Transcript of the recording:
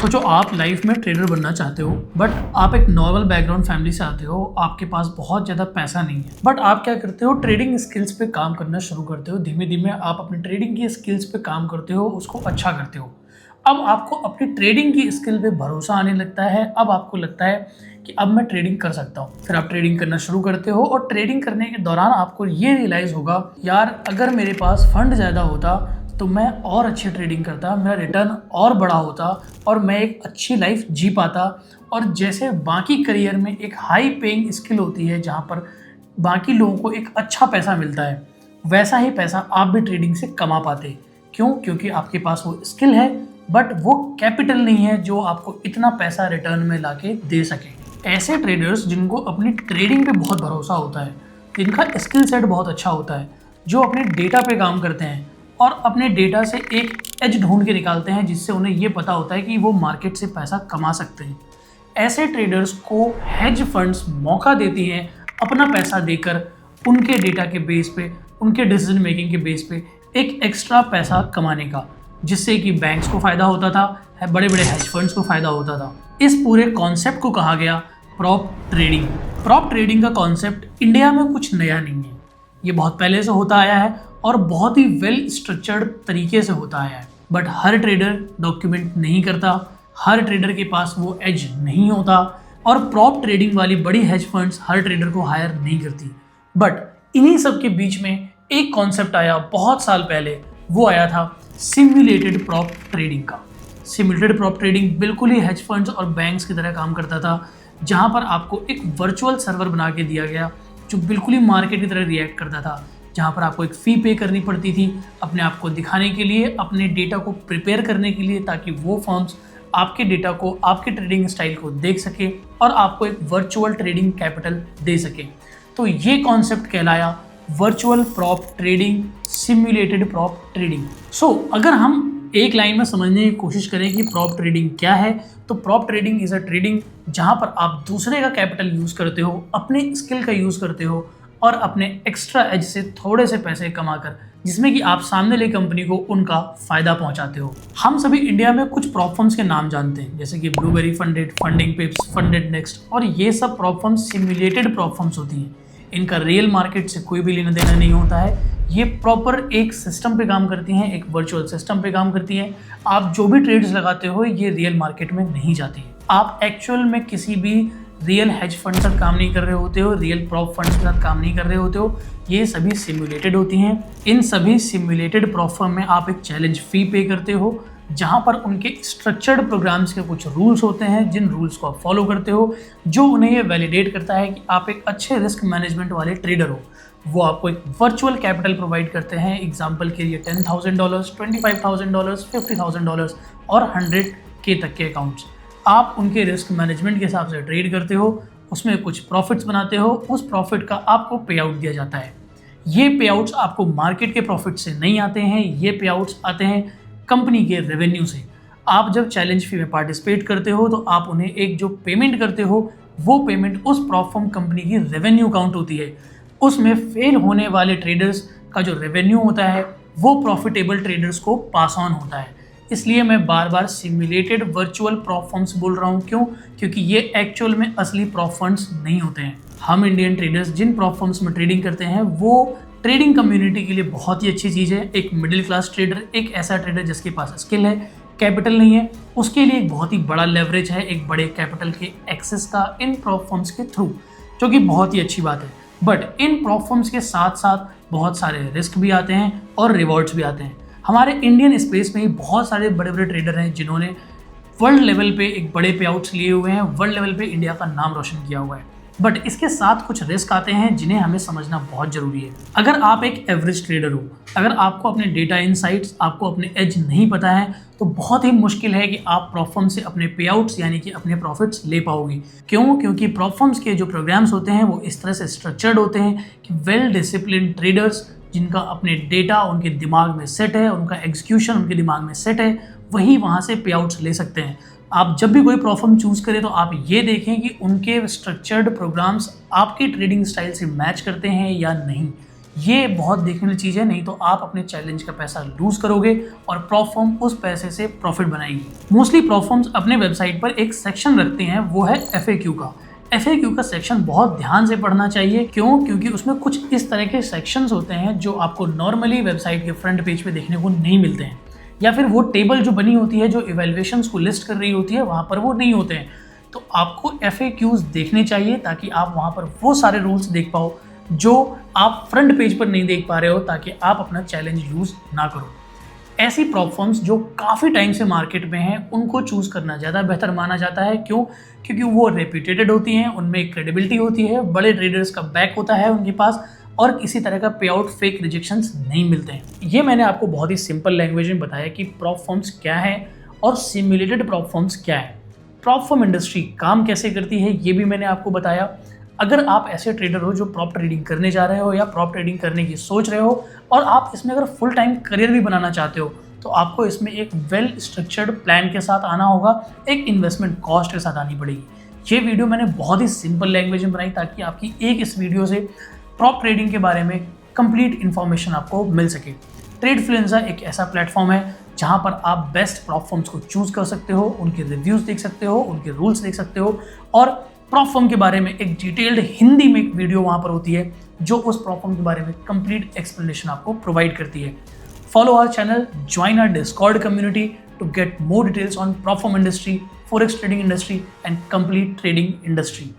सोचो आप लाइफ में ट्रेडर बनना चाहते हो, बट आप एक नॉर्मल बैकग्राउंड फैमिली से आते हो, आपके पास बहुत ज़्यादा पैसा नहीं है। बट आप क्या करते हो, ट्रेडिंग स्किल्स पे काम करना शुरू करते हो। धीमे धीमे आप अपनी ट्रेडिंग की स्किल्स पे काम करते हो, उसको अच्छा करते हो। अब आपको अपनी ट्रेडिंग की स्किल पे भरोसा आने लगता है। अब आपको लगता है कि अब मैं ट्रेडिंग कर सकता हूँ। फिर आप ट्रेडिंग करना शुरू करते हो और ट्रेडिंग करने के दौरान आपको ये रियलाइज़ होगा, यार अगर मेरे पास फंड ज़्यादा होता तो मैं और अच्छी ट्रेडिंग करता, मेरा रिटर्न और बड़ा होता और मैं एक अच्छी लाइफ जी पाता। और जैसे बाकी करियर में एक हाई पेइंग स्किल होती है जहाँ पर बाकी लोगों को एक अच्छा पैसा मिलता है, वैसा ही पैसा आप भी ट्रेडिंग से कमा पाते। क्यों? क्योंकि आपके पास वो स्किल है, बट वो कैपिटल नहीं है जो आपको इतना पैसा रिटर्न में लाके दे सके। ऐसे ट्रेडर्स जिनको अपनी ट्रेडिंग पे बहुत भरोसा होता है, जिनका स्किल सेट बहुत अच्छा होता है, जो अपने डेटा पे काम करते हैं और अपने डेटा से एक एज ढूंढ के निकालते हैं जिससे उन्हें ये पता होता है कि वो मार्केट से पैसा कमा सकते हैं। ऐसे ट्रेडर्स को हेज फंड्स मौका देती हैं अपना पैसा देकर उनके डेटा के बेस पे, उनके डिसीजन मेकिंग के बेस पे एक एक्स्ट्रा पैसा कमाने का, जिससे कि बैंक्स को फ़ायदा होता था, बड़े बड़े हेज फंड्स को फ़ायदा होता था। इस पूरे कॉन्सेप्ट को कहा गया प्रॉप ट्रेडिंग। प्रॉप ट्रेडिंग का कॉन्सेप्ट इंडिया में कुछ नया नहीं है, ये बहुत पहले से होता आया है और बहुत ही वेल स्ट्रक्चर्ड तरीके से होता आया है। बट हर ट्रेडर डॉक्यूमेंट नहीं करता, हर ट्रेडर के पास वो एज नहीं होता और प्रॉप ट्रेडिंग वाली बड़ी हेज फंड्स हर ट्रेडर को हायर नहीं करती। बट इन्हीं सब के बीच में एक कॉन्सेप्ट आया बहुत साल पहले, वो आया था सिम्युलेटेड प्रॉप ट्रेडिंग का। सिम्युलेटेड प्रॉप ट्रेडिंग बिल्कुल ही हेज फंड्स और बैंक्स की तरह काम करता था, जहाँ पर आपको एक वर्चुअल सर्वर बना के दिया गया जो बिल्कुल ही मार्केट की तरह रिएक्ट करता था, जहाँ पर आपको एक फ़ी पे करनी पड़ती थी अपने आप को दिखाने के लिए, अपने डेटा को प्रिपेयर करने के लिए, ताकि वो फर्म्स आपके डेटा को, आपके ट्रेडिंग स्टाइल को देख सके और आपको एक वर्चुअल ट्रेडिंग कैपिटल दे सके। तो ये कॉन्सेप्ट कहलाया virtual prop trading, simulated prop trading. So अगर हम एक लाइन में समझने की कोशिश करें कि प्रॉप ट्रेडिंग क्या है, तो prop trading is a trading जहाँ पर आप दूसरे का कैपिटल यूज़ करते हो, अपने स्किल का यूज़ करते हो और अपने एक्स्ट्रा एज से थोड़े से पैसे कमाकर, जिसमें कि आप सामने वाली कंपनी को उनका फ़ायदा पहुंचाते हो। हम सभी इंडिया में कुछ प्रॉप फर्म्स के नाम जानते हैं, जैसे कि blueberry funded, funding पिप्स, funded next, और ये सब prop firms simulated prop firms होती हैं। इनका रियल मार्केट से कोई भी लेना देना नहीं होता है। ये प्रॉपर एक सिस्टम पे काम करती हैं, एक वर्चुअल सिस्टम पे काम करती हैं। आप जो भी ट्रेड्स लगाते हो ये रियल मार्केट में नहीं जाती है। आप एक्चुअल में किसी भी रियल हेज फंड के साथ काम नहीं कर रहे होते हो, रियल प्रॉप फंड्स के साथ काम नहीं कर रहे होते हो, ये सभी सिम्युलेटेड होती हैं। इन सभी सिम्युलेटेड प्रॉप फर्म में आप एक चैलेंज फ़ी पे करते हो, जहाँ पर उनके स्ट्रक्चर्ड प्रोग्राम्स के कुछ रूल्स होते हैं, जिन रूल्स को आप फॉलो करते हो, जो उन्हें ये वैलिडेट करता है कि आप एक अच्छे रिस्क मैनेजमेंट वाले ट्रेडर हो। वो आपको एक वर्चुअल कैपिटल प्रोवाइड करते हैं। एग्जाम्पल के लिए $10,000, $25,000, $50,000 और 100K तक के अकाउंट्स। आप उनके रिस्क मैनेजमेंट के हिसाब से ट्रेड करते हो, उसमें कुछ प्रॉफिट्स बनाते हो, उस प्रॉफिट का आपको पे आउट दिया जाता है। ये पे आउट्स आपको मार्केट के प्रॉफिट से नहीं आते हैं, ये पे आउट्स आते हैं कंपनी के रेवेन्यू से। आप जब चैलेंज फी में पार्टिसिपेट करते हो तो आप उन्हें एक जो पेमेंट करते हो, वो पेमेंट उस प्रॉप फर्म कंपनी की रेवेन्यू काउंट होती है। उसमें फेल होने वाले ट्रेडर्स का जो रेवेन्यू होता है वो प्रॉफिटेबल ट्रेडर्स को पास ऑन होता है। इसलिए मैं बार बार सिम्युलेटेड वर्चुअल प्रॉप फर्म्स बोल रहा हूँ। क्यों? क्योंकि ये एक्चुअल में असली प्रॉप फंड्स नहीं होते हैं। हम इंडियन ट्रेडर्स जिन प्रॉप फर्म्स में ट्रेडिंग करते हैं वो ट्रेडिंग कम्युनिटी के लिए बहुत ही अच्छी चीज़ है। एक मिडिल क्लास ट्रेडर, एक ऐसा ट्रेडर जिसके पास स्किल है, कैपिटल नहीं है, उसके लिए एक बहुत ही बड़ा लेवरेज है एक बड़े कैपिटल के एक्सेस का इन प्रॉप फर्म्स के थ्रू, जो कि बहुत ही अच्छी बात है। बट इन प्रॉप फर्म्स के साथ साथ बहुत सारे रिस्क भी आते हैं और रिवॉर्ड्स भी आते हैं। हमारे इंडियन स्पेस में ही बहुत सारे बड़े बड़े ट्रेडर हैं जिन्होंने वर्ल्ड लेवल पे एक बड़े पे आउट्स लिए हुए हैं, वर्ल्ड लेवल पे इंडिया का नाम रोशन किया हुआ है। बट इसके साथ कुछ रिस्क आते हैं जिन्हें हमें समझना बहुत ज़रूरी है। अगर आप एक एवरेज ट्रेडर हो, अगर आपको अपने डेटा इनसाइट्स, आपको अपने एज नहीं पता है, तो बहुत ही मुश्किल है कि आप प्रॉप फर्म से अपने पे आउट्स यानी कि अपने प्रॉफिट्स ले पाओगे। क्यों? क्योंकि प्रॉप फर्म्स के जो प्रोग्राम्स होते हैं वो इस तरह से स्ट्रक्चर्ड होते हैं कि वेल डिसिप्लिन ट्रेडर्स जिनका अपने डेटा उनके दिमाग में सेट है, उनका एग्जीक्यूशन उनके दिमाग में सेट है, वही वहाँ से पे आउट्स ले सकते हैं। आप जब भी कोई प्रॉप फर्म चूज़ करें तो आप ये देखें कि उनके स्ट्रक्चर्ड प्रोग्राम्स आपके ट्रेडिंग स्टाइल से मैच करते हैं या नहीं। ये बहुत देखने वाली चीज़ है, नहीं तो आप अपने चैलेंज का पैसा लूज करोगे और प्रॉप फर्म उस पैसे से प्रॉफिट बनाएगी। मोस्टली प्रॉप फर्म्स अपने वेबसाइट पर एक सेक्शन रखते हैं, वो है FAQ का। FAQ का सेक्शन बहुत ध्यान से पढ़ना चाहिए। क्यों? क्योंकि उसमें कुछ इस तरह के सेक्शंस होते हैं जो आपको नॉर्मली वेबसाइट के फ्रंट पेज पे देखने को नहीं मिलते हैं, या फिर वो टेबल जो बनी होती है जो इवैल्यूएशंस को लिस्ट कर रही होती है वहाँ पर वो नहीं होते हैं। तो आपको FAQs देखने चाहिए ताकि आप वहाँ पर वो सारे रूल्स देख पाओ जो आप फ्रंट पेज पर नहीं देख पा रहे हो, ताकि आप अपना चैलेंज लूज ना करो। ऐसी प्रॉप फर्म्स जो काफ़ी टाइम से मार्केट में हैं उनको चूज़ करना ज़्यादा बेहतर माना जाता है। क्यों? क्योंकि वो रेप्यूटेड होती हैं, उनमें एक क्रेडिबिलिटी होती है, बड़े ट्रेडर्स का बैक होता है उनके पास, और किसी तरह का पे आउट फेक रिजेक्शंस नहीं मिलते हैं। ये मैंने आपको बहुत ही सिंपल लैंग्वेज में बताया कि प्रॉप फर्म्स क्या है और सिम्युलेटेड प्रॉप फर्म्स क्या है। प्रॉप फर्म इंडस्ट्री काम कैसे करती है ये भी मैंने आपको बताया। अगर आप ऐसे ट्रेडर हो जो प्रॉप ट्रेडिंग करने जा रहे हो या प्रॉप ट्रेडिंग करने की सोच रहे हो और आप इसमें अगर फुल टाइम करियर भी बनाना चाहते हो, तो आपको इसमें एक वेल स्ट्रक्चर्ड प्लान के साथ आना होगा, एक इन्वेस्टमेंट कॉस्ट के साथ आनी पड़ेगी। ये वीडियो मैंने बहुत ही सिंपल लैंग्वेज में बनाई ताकि आपकी एक इस वीडियो से प्रॉप ट्रेडिंग के बारे में कंप्लीट इन्फॉर्मेशन आपको मिल सके। ट्रेडफ्लुएंजा एक ऐसा प्लेटफॉर्म है जहां पर आप बेस्ट प्रॉप फर्म्स को चूज कर सकते हो, उनके रिव्यूज देख सकते हो, उनके रूल्स देख सकते हो, और प्रॉप फर्म के बारे में एक डिटेल्ड हिंदी में एक वीडियो वहां पर होती है जो उस प्रॉप फर्म के बारे में कंप्लीट एक्सप्लेनेशन आपको प्रोवाइड करती है। Follow our channel, join our Discord community to get more details on prop firm industry, forex trading industry and complete trading industry.